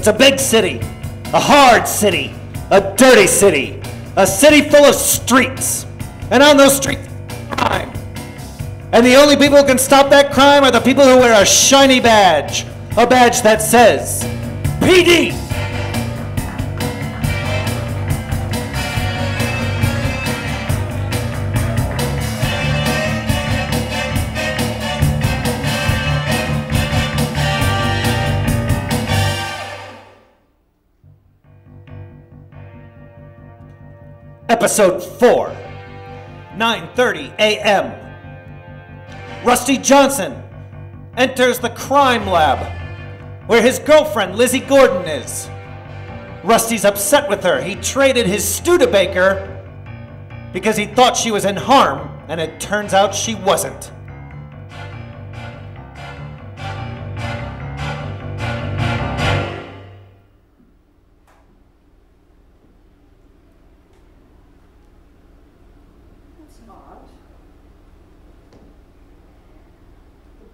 It's a big city, a hard city, a dirty city, a city full of streets. And on those streets, crime. And the only people who can stop that crime are the people who wear a shiny badge. A badge that says, PD! Episode 4, 9:30 a.m. Rusty Johnson enters the crime lab where his girlfriend Lizzy Gordon is. Rusty's upset with her. He traded his Studebaker because he thought she was in harm, and it turns out she wasn't.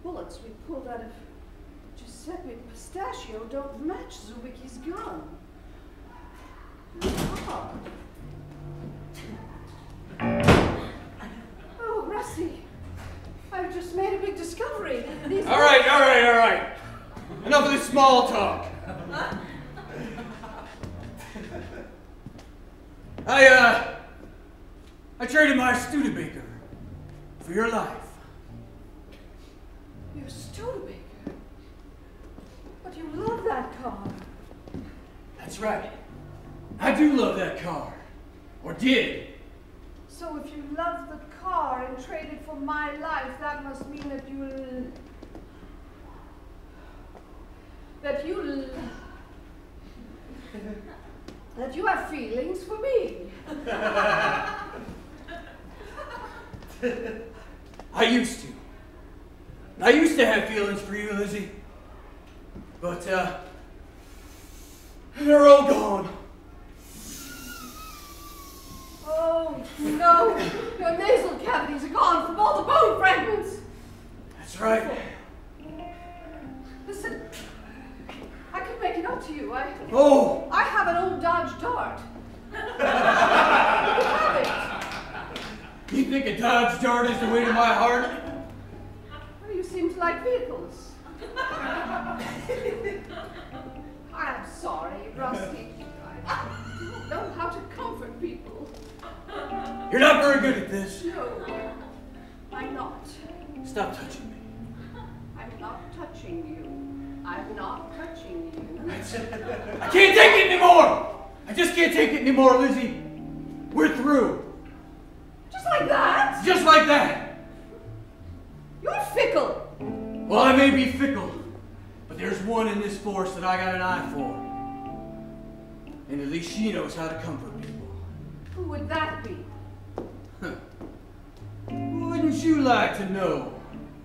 Bullets we pulled out of Giuseppe Pistachio don't match Zewicki's gun. Oh, Rusty, I've just made a big discovery. All right. Enough of this small talk. I traded my Studebaker for your life. Your Studebaker? But you love that car. That's right. I do love that car. Or did. So if you love the car and traded for my life, that must mean that you have feelings for me. I used to have feelings for you, Lizzy. But, they're all gone. Oh, no. Your nasal cavities are gone from all the bone fragments. That's right. Listen, I can make it up to you. I have an old Dodge Dart. You have it. You think a Dodge Dart is the way to my heart? Well, you seem to like vehicles. I'm sorry, Rusty. I don't know how to comfort people. You're not very good at this. No, I'm not. Stop touching me. I'm not touching you. I'm not touching you. I can't take it anymore! I just can't take it anymore, Lizzy. We're through. Just like that? Just like that. You're fickle. Well, I may be fickle, but there's one in this force that I got an eye for. And at least she knows how to comfort people. Who would that be? Wouldn't you like to know?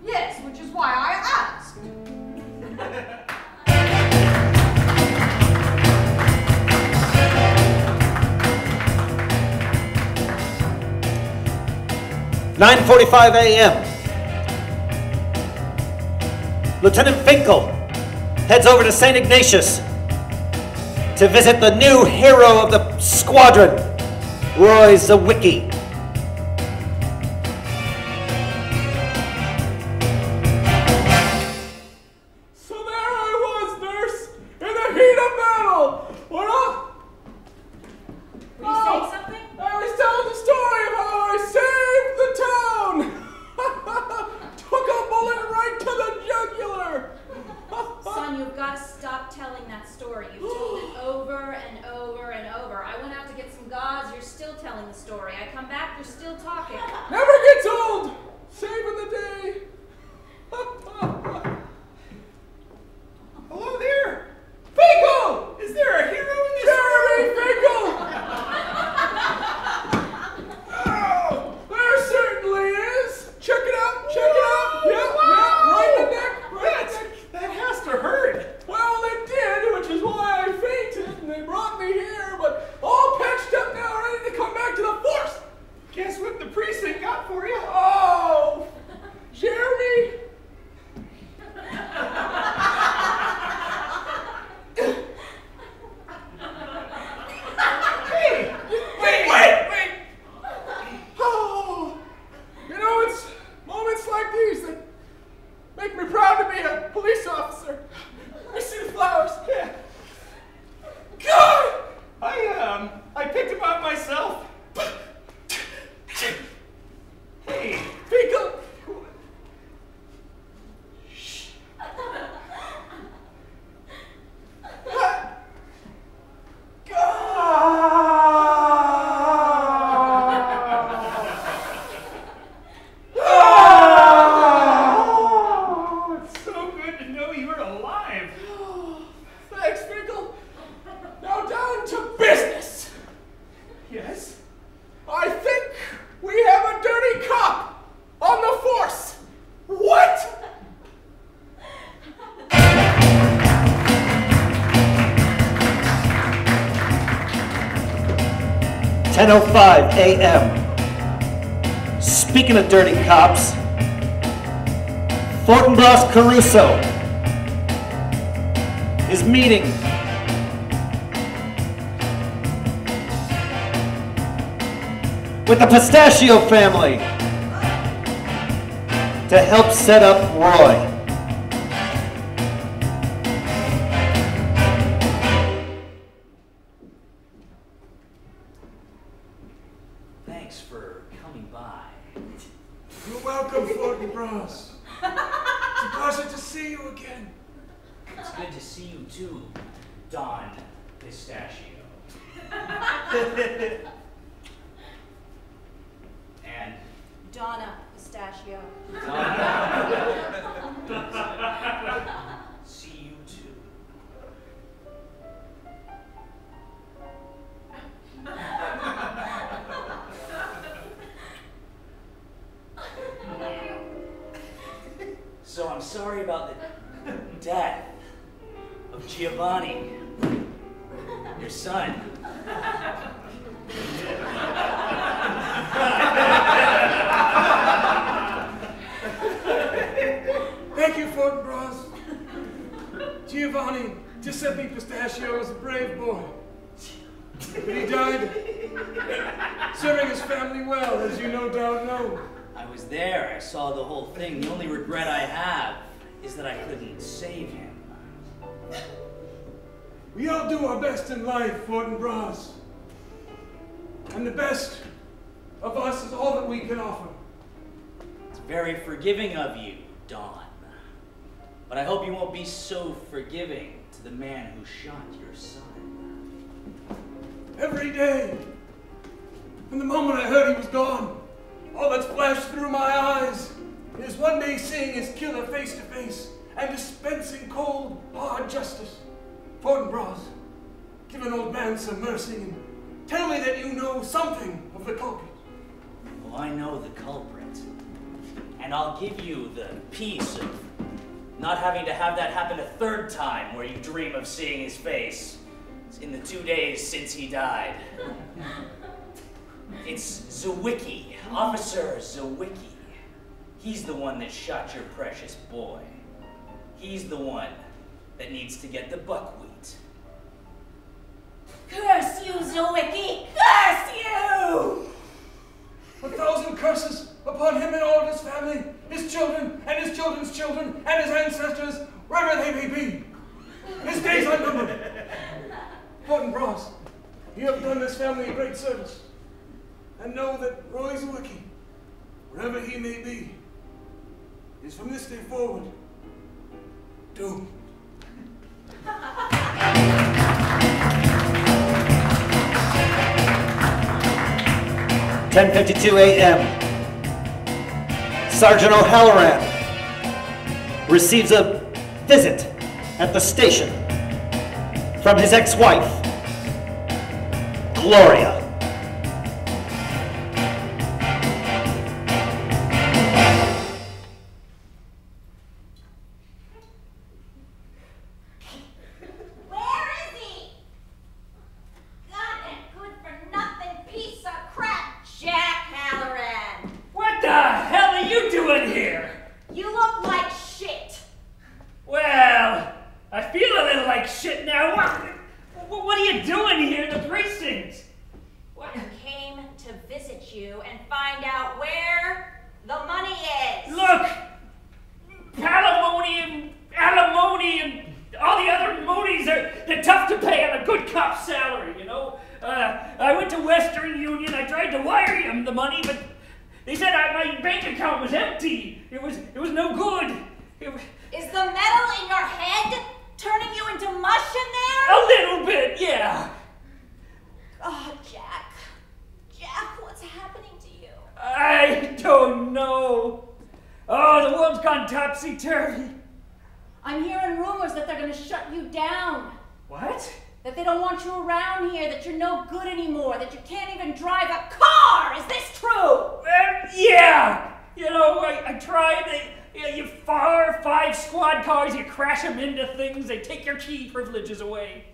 Yes, which is why I asked. "9:45 a.m. Lieutenant Finkel heads over to St. Ignatius to visit the new hero of the squadron, Roy Zewicki. So there I was, nurse, in the heat of battle. What up? Were you saying something? I was telling the story of how I saved the town. Took a bullet right to the jugular. Son, you've got to stop telling that story. You've told it over and over and over. I went out to get some gauze, you're still telling the story. I come back, you're still talking. Never gets old. Saving the day. Hello there! Finkel! Is there a hero in this Jeremy Finkel! Oh! There certainly is. Check it out. Yeah, right in the neck. That has to hurt. Well, it did, which is why I fainted, and they brought me here, but all patched up now, ready to come back to the force. Guess what the precinct got 10:05 a.m. Speaking of dirty cops, Fortinbras Caruso is meeting with the Pistachio family to help set up Roy. Thanks for coming by. You're welcome, Fortinbras. It's a pleasure to see you again. It's good to see you too, Don Pistachio. And Donna Pistachio. see you too. So I'm sorry about the death of Giovanni, your son. Thank you, Fortinbras. Giovanni Giuseppe Pistachio was a brave boy. But he died serving his family well, as you no doubt know. I was there. I saw the whole thing. The only regret I have is that I couldn't save him. We all do our best in life, Fortinbras. And the best of us is all that we can offer. It's very forgiving of you, Don. But I hope you won't be so forgiving to the man who shot your son. Every day, from the moment I heard he was gone, all that's flashed through my eyes is one day seeing his killer face to face and dispensing cold, hard justice. Fortinbras, give an old man some mercy and tell me that you know something of the culprit. Well, I know the culprit. And I'll give you the peace of not having to have that happen a third time where you dream of seeing his face in the 2 days since he died. It's Zewicki, Officer Zewicki. He's the one that shot your precious boy. He's the one that needs to get the buckwheat. Curse you, Zewicki! Curse you! 1,000 curses upon him and all of his family, his children, and his children's children, and his ancestors, wherever they may be. His days are numbered. Fortinbras, you have done this family a great service. And know that Roy Zewicki, wherever he may be, is from this day forward doomed. 10:52 a.m. Sergeant O'Halloran receives a visit at the station from his ex-wife, Gloria. I'm hearing rumors that they're going to shut you down. What? That they don't want you around here, that you're no good anymore, that you can't even drive a car. Is this true? Yeah. You know, I tried. You fire 5 squad cars, you crash them into things, they take your key privileges away.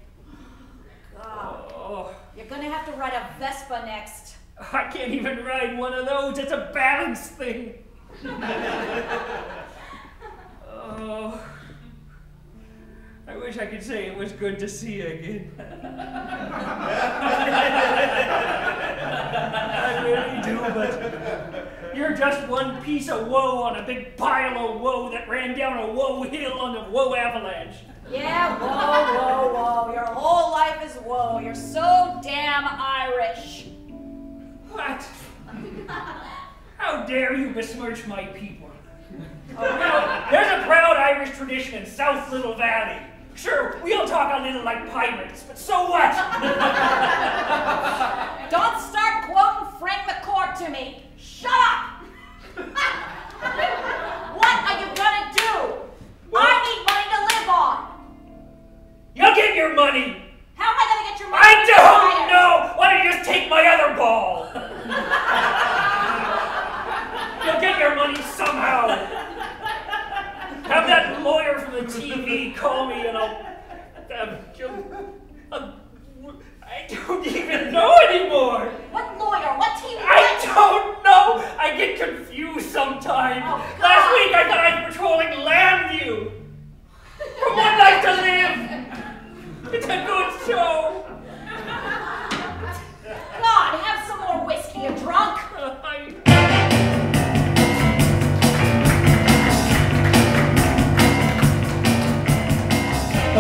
God. Oh. You're gonna have to ride a Vespa next. I can't even ride one of those. It's a balance thing. Oh, I wish I could say it was good to see you again. I really do, but you're just one piece of woe on a big pile of woe that ran down a woe hill on a woe avalanche. Yeah, whoa. Your whole life is woe. You're so damn Irish. What? How dare you besmirch my people? Oh, well, there's a proud Irish tradition in South Little Valley. Sure, we'll talk a little like pirates, but so what? Don't start quoting Frank McCourt to me. Shut up! What are you gonna do? Well, I need money to live on. You'll get your money. How am I gonna get your money? I don't know. Why don't you just take my other ball? You'll get your money somehow. Have that lawyer from the TV call me and I don't even know anymore. What lawyer? What TV? I don't know. I get confused sometimes. Oh, Last week I thought I was patrolling Landview. From One Life to Live. It's a good show. God, have some more whiskey, you drunk.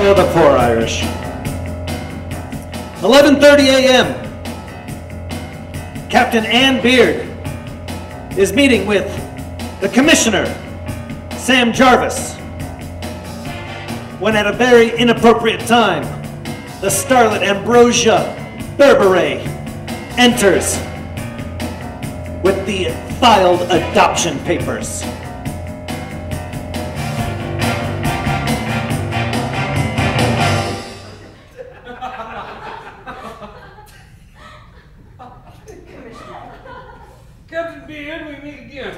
Oh, the poor Irish. 11:30 a.m. Captain Ann Beard is meeting with the Commissioner, Sam Jarvis, when at a very inappropriate time, the starlet Ambrosia Berberet enters with the filed adoption papers. Captain Beard, we meet again.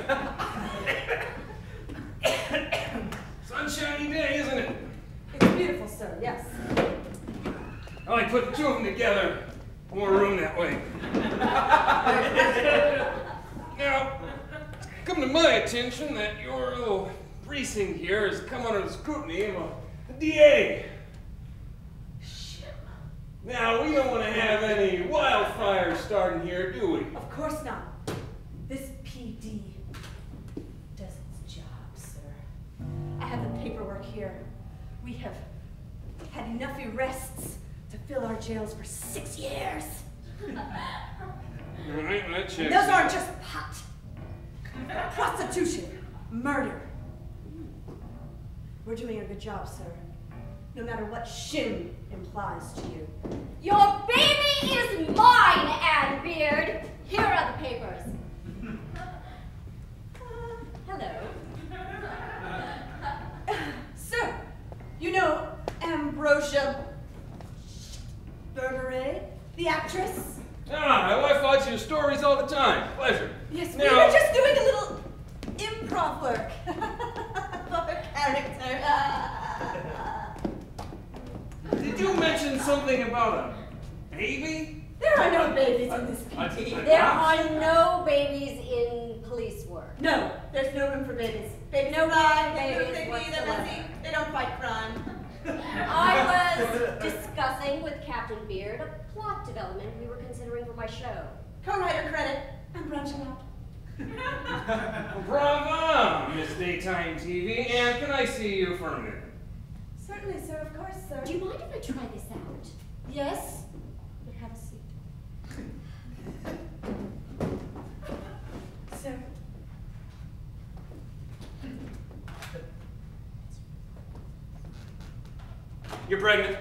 Sunshiny day, isn't it? It's beautiful, sir, yes. I like putting two of them together. More room that way. Now, it's come to my attention that your little precinct here has come under the scrutiny of a DA. Now, we don't want to have any wildfires starting here, do we? Of course not. This PD does its job, sir. I have the paperwork here. We have had enough arrests to fill our jails for 6 years. All right, that checks. And those aren't just pot. Prostitution, murder. We're doing a good job, sir. No matter what shim implies to you. Your baby is mine, Ann Beard. Here are the papers. Hello. Sir, you know Ambrosia Berberet, the actress? Ah, my wife watches your stories all the time. Pleasure. Yes, now, we were just doing a little improv work for her character. Did you mention something about a baby? There are no babies in this PD. There are no babies in police work. No, there's no room for babies. Babies No cry, babies they're whatsoever. messy, they don't fight crime. I was discussing with Captain Beard a plot development we were considering for my show. Co-writer credit, I'm branching out. Bravo, Miss Daytime TV. And can I see you for a minute? Certainly, sir, of course, sir. Do you mind if I try this out? Yes, but have a seat. Sir. You're pregnant?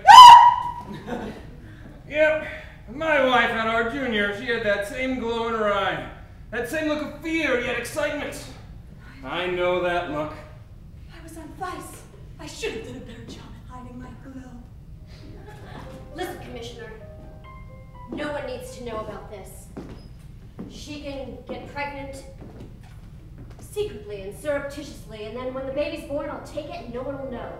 Yep. My wife had our junior. She had that same glow in her eye. That same look of fear, yet excitement. I know that look. I was on vice. I should have done a better job at hiding my glow. Listen, Commissioner. No one needs to know about this. She can get pregnant secretly and surreptitiously, and then when the baby's born, I'll take it and no one will know.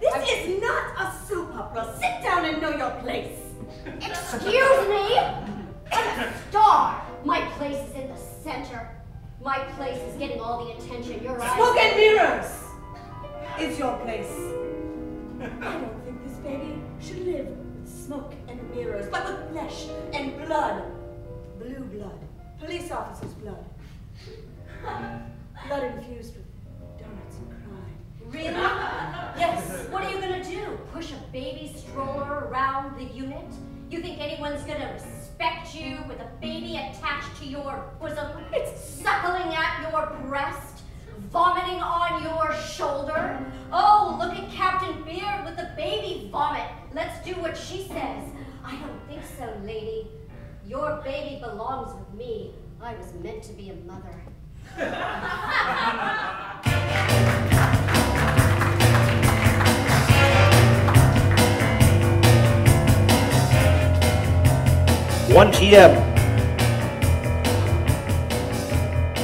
This is not a soap opera. Sit down and know your place. Excuse me? I'm a star. My place is in the center. My place is getting all the attention. Your eyes. Smoke and mirrors! It's your place. I don't think this baby should live with smoke and mirrors, but with flesh and blood. Blue blood. Police officers' blood. Blood infused with donuts and crime. Really? Yes. What are you gonna do? Push a baby stroller around the unit? You think anyone's gonna respect you with a baby attached to your bosom? It's suckling at your breast? Vomiting on your shoulder? Oh, look at Captain Beard with the baby vomit. Let's do what she says. I don't think so, lady. Your baby belongs with me. I was meant to be a mother. (1 p.m.)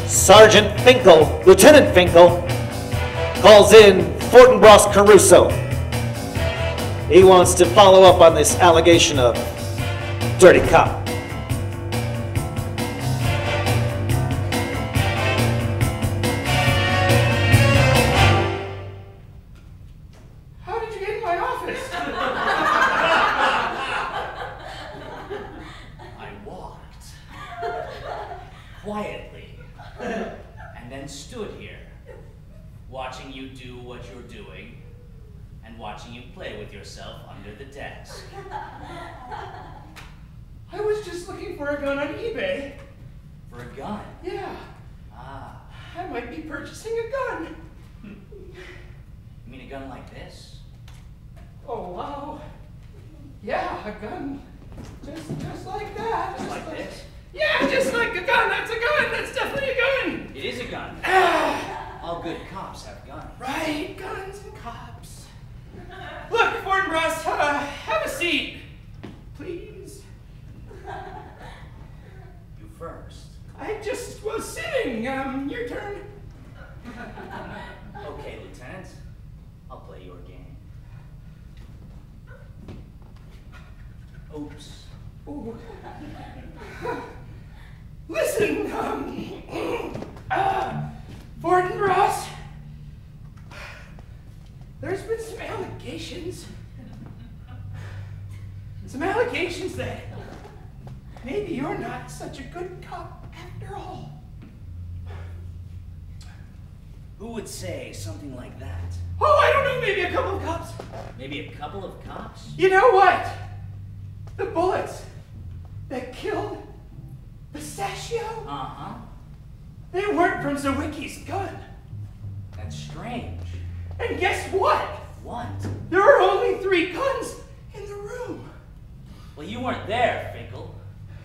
Sergeant Finkel, Lieutenant Finkel, calls in Fortinbras Caruso. He wants to follow up on this allegation of dirty cop. How did you get in my office? I walked quietly and then stood here, watching you do what you're doing and watching you play with yourself under the desk. I was just looking for a gun on eBay. For a gun? Yeah, Ah, I might be purchasing a gun. you mean a gun like this? Oh, wow. Yeah, a gun. Just like that. Just like this? Yeah, just like a gun. That's a gun. That's definitely a gun. It is a gun. All good cops have guns. Right, guns and cops. Look, Fortinbras, have a seat, please. You first. I just was sitting. Your turn. Okay, Lieutenant. I'll play your game. Oops. Ooh. Listen, Fortinbras, there's been some allegations. Some allegations that maybe you're not such a good cop after all. Who would say something like that? Oh, I don't know, maybe a couple of cops. Maybe a couple of cops? You know what? The bullets that killed Pistachio, Uh-huh. they weren't from Zewicki's gun. That's strange. And guess what? What? There are only 3 guns in the room. Well, you weren't there, Finkel.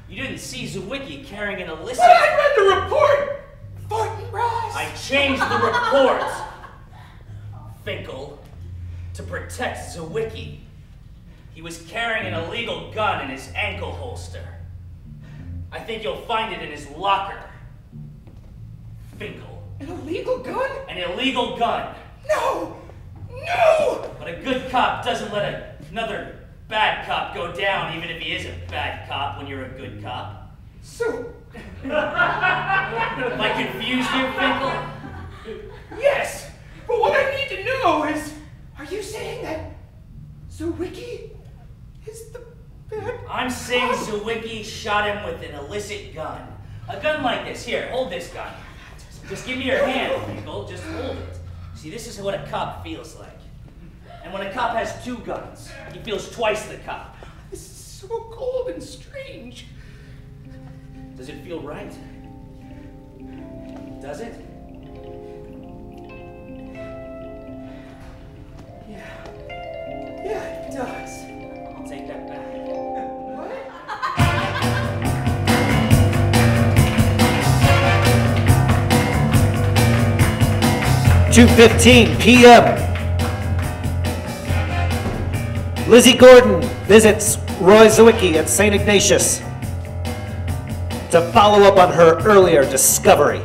You didn't see Zewicki carrying an illicit... But I read the report! Fortinbras! I changed the report, Finkel, to protect Zewicki. He was carrying an illegal gun in his ankle holster. I think you'll find it in his locker. Finkel. An illegal gun? An illegal gun. No! No! But a good cop doesn't let another bad cop go down, even if he is a bad cop when you're a good cop. So... Have I confused you, Finkel? Yes! But what I need to know is, are you saying that Zewicki is the bad I'm saying cop? Zewicki shot him with an illicit gun. A gun like this. Here, hold this gun. Just give me your hand, Finkel. Just hold it. See, this is what a cop feels like. And when a cop has 2 guns, he feels twice the cop. This is so cold and strange. Does it feel right? Does it? Yeah. Yeah, it does. I'll take that back. What? 2:15 p.m. Lizzy Gordon visits Roy Zewicki at St. Ignatius to follow up on her earlier discovery.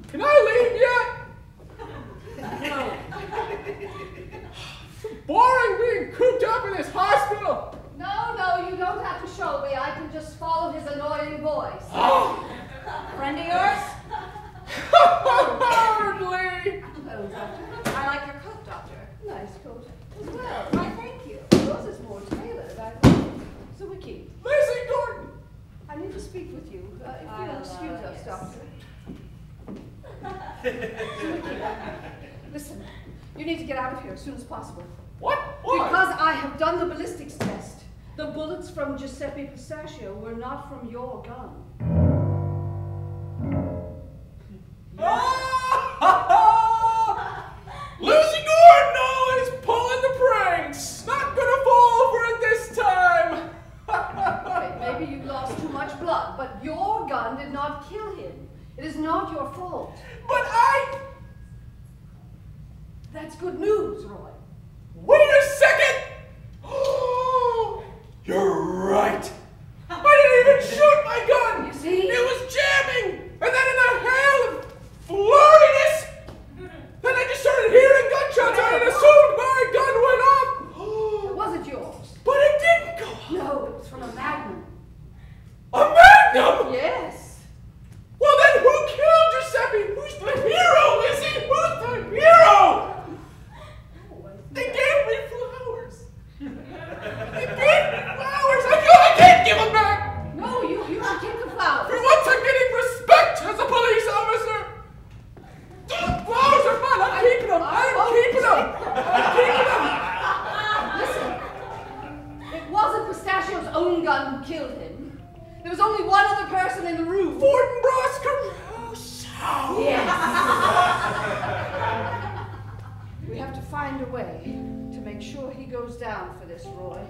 Can I leave yet? No. boring being cooped up in this hospital. No, you don't have to show me. I can just follow his annoying voice. Oh. Friend of yours? Hardly. Hello, Doctor. I like your coat, Doctor. Nice coat as well. Why, thank you. Yours is more tailored. Zewicki. Lizzy Gordon. I need to speak with you. If you'll excuse us, Doctor. Listen, you need to get out of here as soon as possible. What? Why? Because I have done the ballistics test. The bullets from Giuseppe Pistachio were not from your gun. Lizzy Gordon always pulling the pranks. Not gonna fall for it this time. Okay, maybe you lost too much blood, but your gun did not kill him. It is not your fault. But That's good news, Roy. Wait a second! You're right. I didn't even shoot my gun. You see? It was jamming. And then in a hail of flurriness, then I just started hearing gunshots and I assumed my gun went off. It wasn't yours. But it didn't go off. No, it was from a Magnum. A Magnum? Yes. Well then who killed Giuseppe? Who's the hero, Lizzy? Who's the hero? They gave me flowers. They gave me flowers. I can't give them back. No, you should keep the flowers. For once I'm getting respect as a police officer. Those flowers are mine. I'm keeping them. I'm keeping them. I'm keeping them. Listen, it wasn't Pistachio's own gun who killed him. There was only one other person in the room. Fortinbras Caruso. Yes. We have to find a way to make sure he goes down for this, Roy.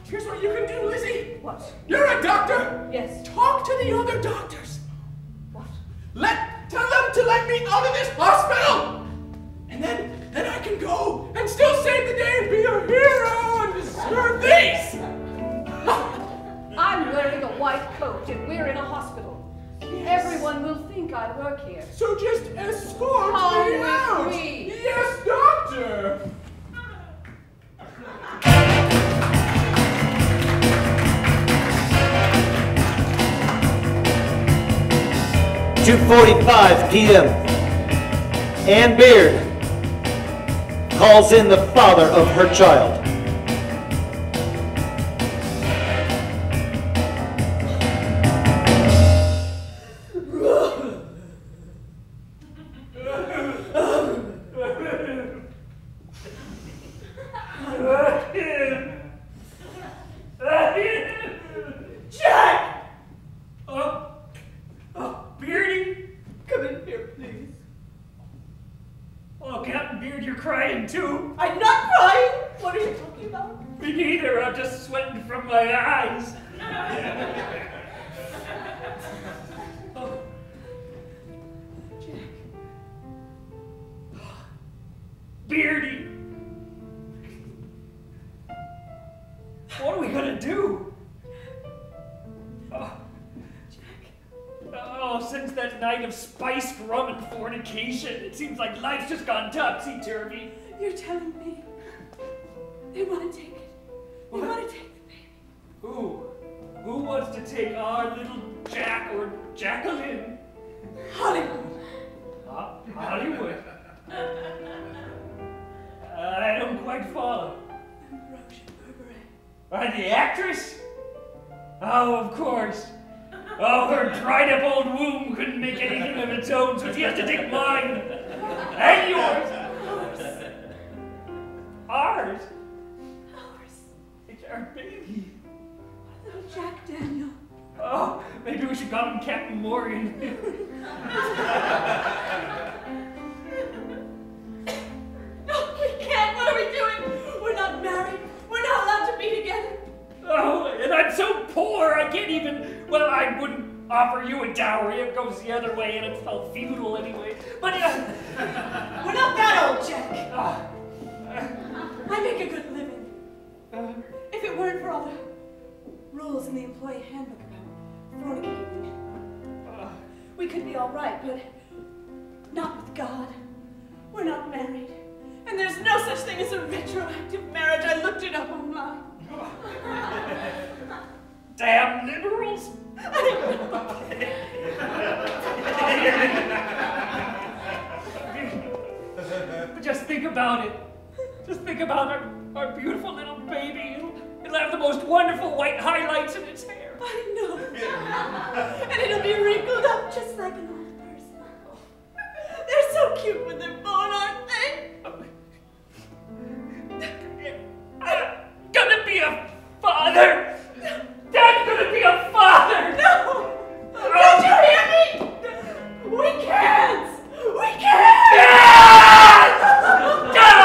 Here's what you can do, Lizzy. What? You're a doctor. Yes. Talk to the other doctors. What? Tell them to let me out of this hospital. And then I can go and still save the day and be a hero and deserve these. I'm wearing a white coat and we're in a hospital. Yes. Everyone will think I work here. So just escort Come me out. with me. Yes, doctor. 2:45 p.m. Ann Beard calls in the father of her child. It seems like life's just gone topsy-turvy. You're telling me they want to take it. They want to take the baby. Who? Who wants to take our little Jack or Jacqueline? Hollywood. Hollywood? I don't quite follow. Ambrosia Berberet. The actress? Oh, of course. Oh, her dried-up old womb couldn't make anything of its own, so she has to take mine. And yours. Ours? It's our baby. Little Jack Daniel. Oh, maybe we should call him Captain Morgan. No, we can't. What are we doing? We're not married. We're not allowed to be together. Oh, and I'm so poor, I can't even, well, I wouldn't offer you a dowry. It goes the other way, and it's all feudal anyway. But, we're not that old, Jack. I make a good living. If it weren't for all the rules in the employee handbook about fornicating, we could be all right, but not with God. We're not married, and there's no such thing as a retroactive damn liberals. But just think about it. Just think about our beautiful little baby. It'll have the most wonderful white highlights in its hair. I know. And it'll be wrinkled up just like an old person. They're so cute when they're born, aren't they? I'm gonna be a father. Dad's gonna be a father. No! Don't you hear me? We can't! We can't! Dad!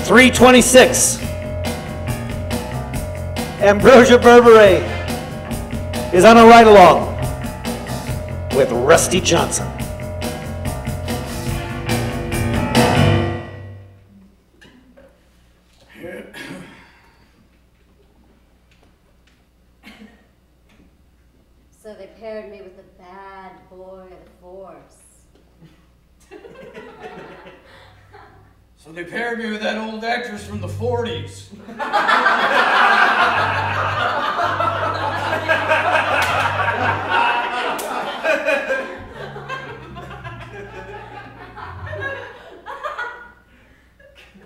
326. Ambrosia Berberet is on a ride-along with Rusty Johnson. So they paired me with the bad boy of the force. So they paired me with that old actress from the 40s.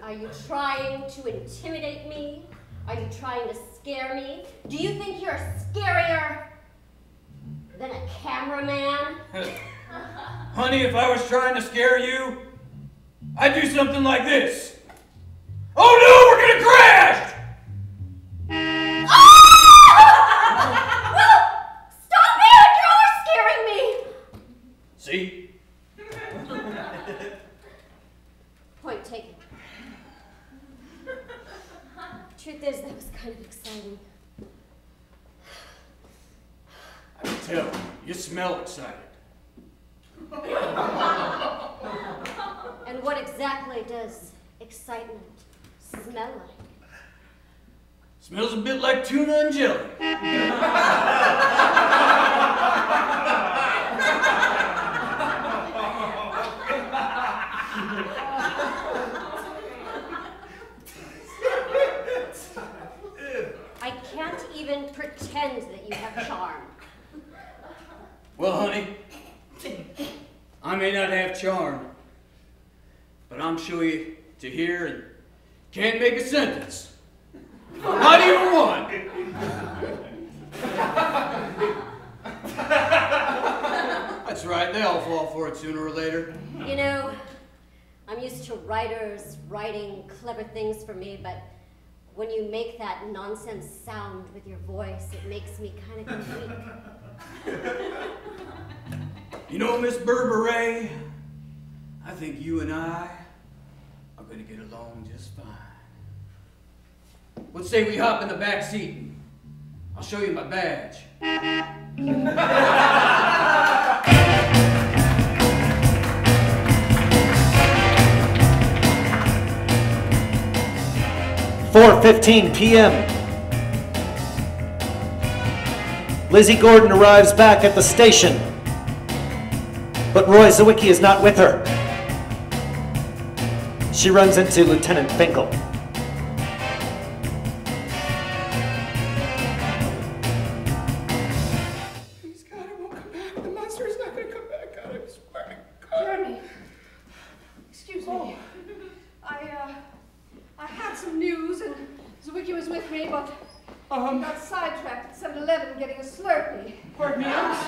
Are you trying to intimidate me? Are you trying to scare me? Do you think you're scarier than a cameraman? Honey, if I was trying to scare you, I'd do something like this. Oh no, we're gonna crash! Well, stop it! You're scaring me! See? Point taken. Truth is, that was kind of exciting. I can tell, you smell excited. And what exactly does excitement smell like? Smells a bit like tuna and jelly. I can't even pretend that you have charm. Well, honey, I may not have charm, but I'm sure you to hear and can't make a sentence. Not even one. That's right, they all fall for it sooner or later. You know, I'm used to writers writing clever things for me, but when you make that nonsense sound with your voice, it makes me kind of weak. You know, Miss Berberet, I think you and I are going to get along just fine. Let's say we hop in the back seat. I'll show you my badge. (4:15 p.m.) Lizzy Gordon arrives back at the station, but Roy Zewicki is not with her. She runs into Lieutenant Finkel. Please, God, it won't come back. The monster is not going to come back. God, I swear to God. Jeremy, excuse me. I had some news, and Zewicki was with me, but got sidetracked at 7-Eleven getting a Slurpee. Pardon me, I was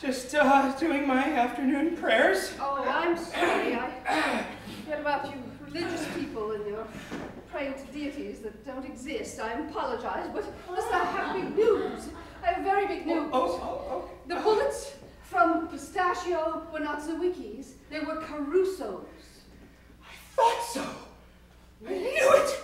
just doing my afternoon prayers. Oh, I'm sorry. I forget about you religious people and your praying to deities that don't exist. I apologize, but listen, I have big news. I have very big news. Oh. The bullets from Pistachio were not Zewicki's. They were Caruso's. I thought so. I knew it.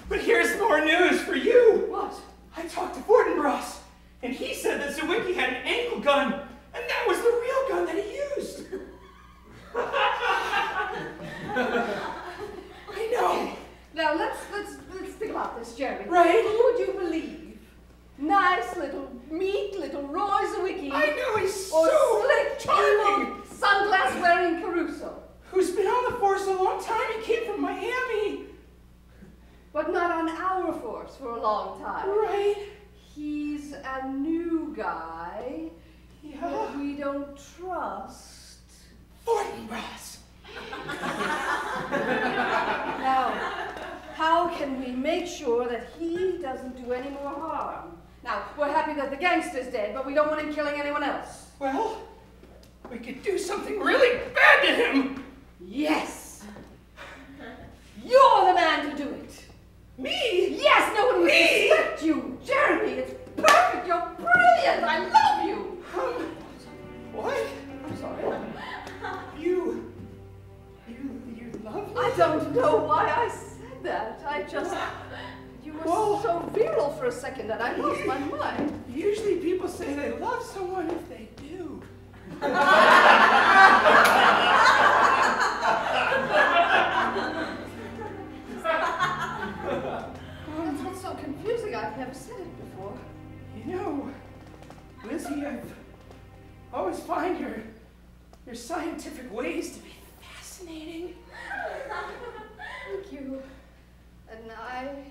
But here's more news for you. What? I talked to Fortinbras, and he said that Zewicki had an ankle gun, and that was the real gun that he used. I know. Now let's think about this, Jeremy. Right. Who would you believe? Nice little, meek little Roy Zewicki. I know, he's or so slick, charming. evil, sunglass-wearing Caruso. but not on our force for a long time. Right. He's a new guy that we don't trust. Fortinbras. Now, how can we make sure that he doesn't do any more harm? Now, we're happy that the gangster's dead, but we don't want him killing anyone else. Well, we could do something really bad to him. Yes. You're the man to do it. Me? Yes, no one would suspect you. Jeremy, it's perfect. You're brilliant. I love you. What? I'm sorry. You love me? I don't know why I said that. You were so virile for a second that I lost my mind. Usually people say they love someone if they do. That's what's so confusing. I've never said it before. You know, Lizzy, I've always find your scientific ways to be fascinating. Thank you. And I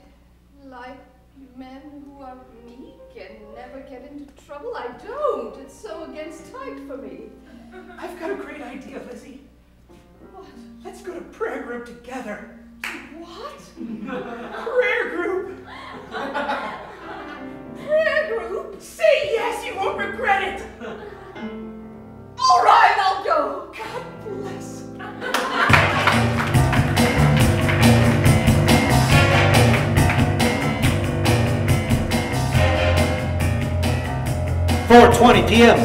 like men who are meek and never get into trouble. I don't. It's so against type for me. I've got a great idea, Lizzy. What? Let's go to prayer group together. What? Prayer group. Prayer group? Say yes, you won't regret it. All right, I'll go. God bless. 4:20 p.m.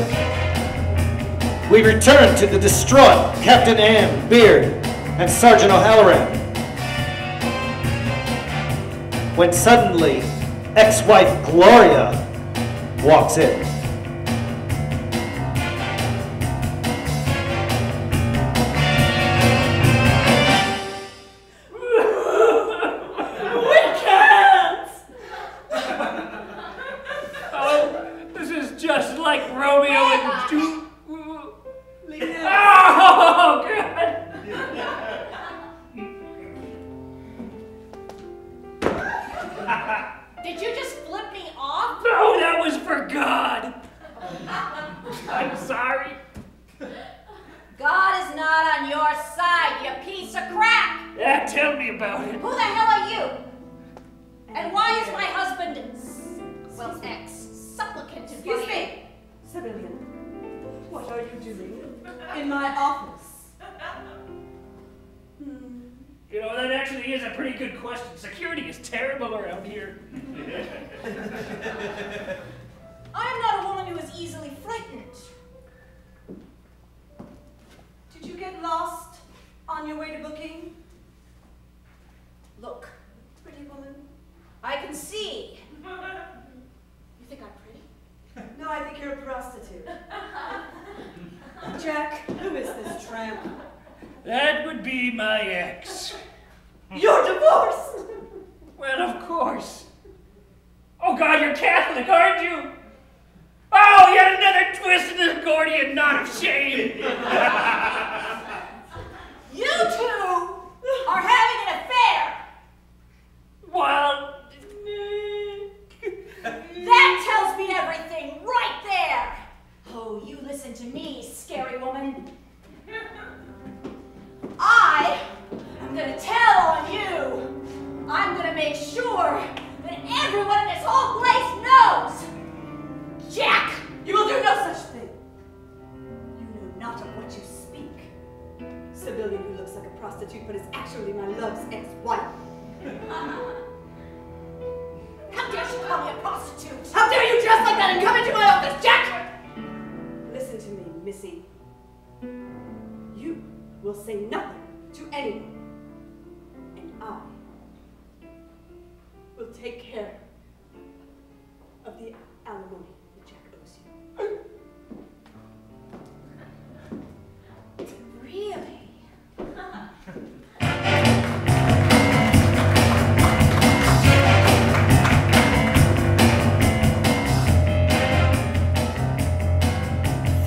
We return to the distraught Captain Ann Beard and Sergeant O'Halloran, when suddenly ex-wife Gloria walks in.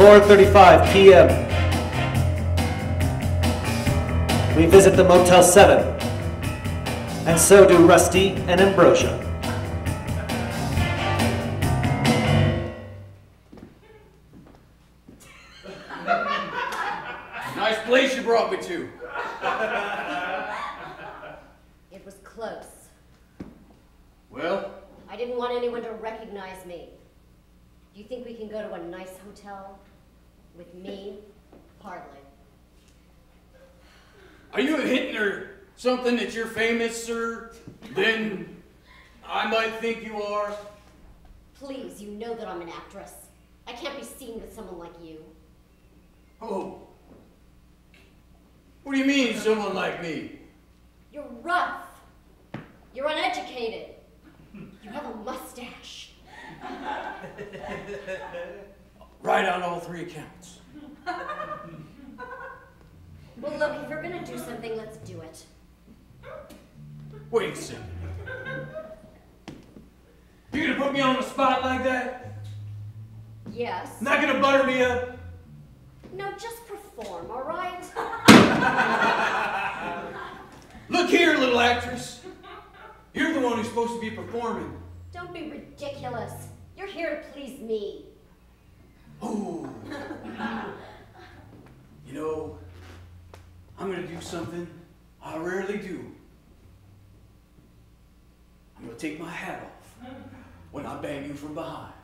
.35 p.m. We visit the Motel 7, And so do Rusty and Ambrosia. Nice place you brought me to. It was close. Well? I didn't want anyone to recognize me. Do you think we can go to a nice hotel? With me? Hardly. Are you hinting or something that you're famous, or then I might think you are? Please, you know that I'm an actress. I can't be seen with someone like you. Oh. What do you mean, someone like me? You're rough. You're uneducated. You have a mustache. Right on all three accounts. Well, look, if you're gonna do something, let's do it. Wait a second. You gonna put me on the spot like that? Yes. Not gonna butter me up? No, just perform, all right? Look here, little actress. You're the one who's supposed to be performing. Don't be ridiculous. You're here to please me. Oh. You know, I'm gonna do something I rarely do. I'm gonna take my hat off when I bang you from behind.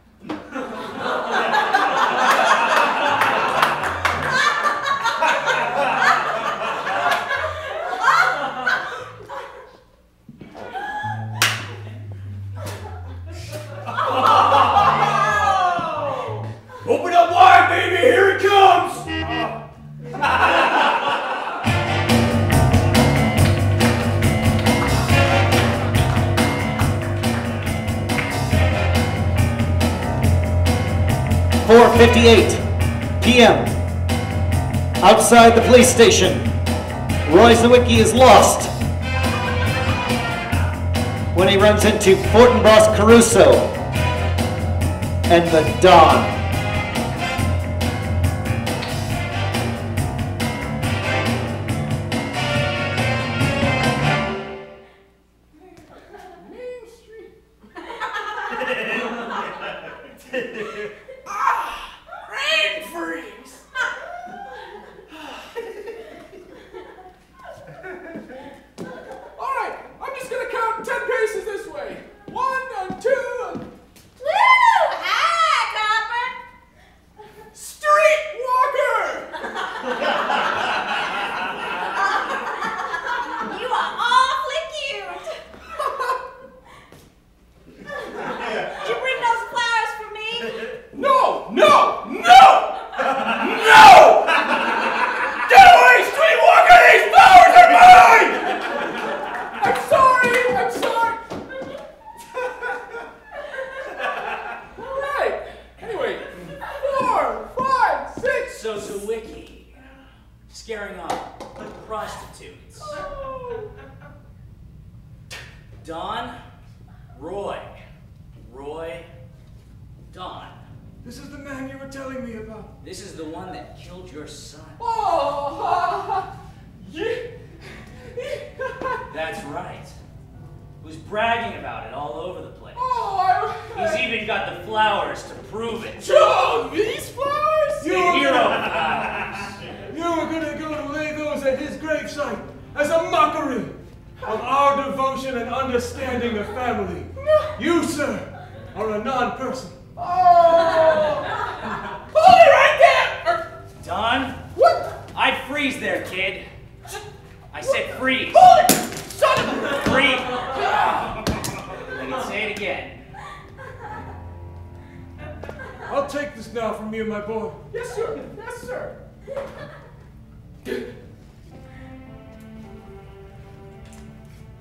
Open up wide, baby, here it comes! 4:58 p.m. Outside the police station, Roy Zewicki is lost when he runs into Fortinbras Caruso and the Don.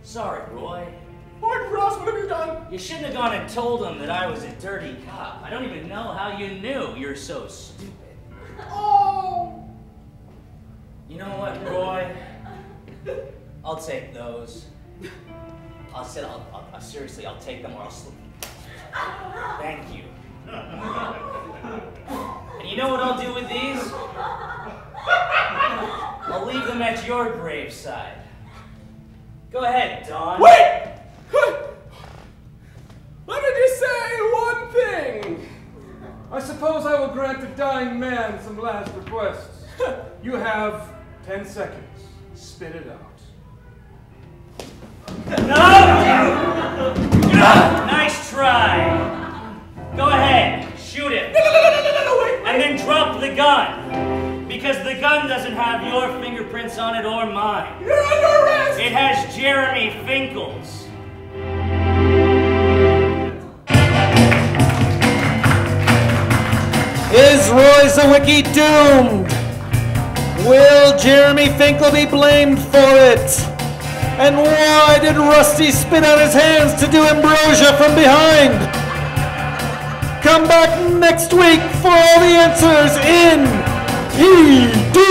Sorry, Roy. Fortinbras, what have you done? You shouldn't have gone and told him that I was a dirty cop. I don't even know how you knew. You're so stupid. Oh! You know what, Roy? I'll take those. Seriously, I'll take them or I'll sleep. Thank you. And you know what I'll do with these? I'll leave them at your graveside. Go ahead, Don. Wait! Let me just say one thing. I suppose I will grant the dying man some last requests. You have 10 seconds. Spit it out. No! Nice try. Go ahead, shoot him. No, wait. And then drop the gun. Because the gun doesn't have your fingerprints on it or mine. You're under arrest! It has Jeremy Finkel's. Is Roy Zewicki doomed? Will Jeremy Finkel be blamed for it? And why did Rusty spit out his hands to do Ambrosia from behind? Come back next week for all the answers in PD.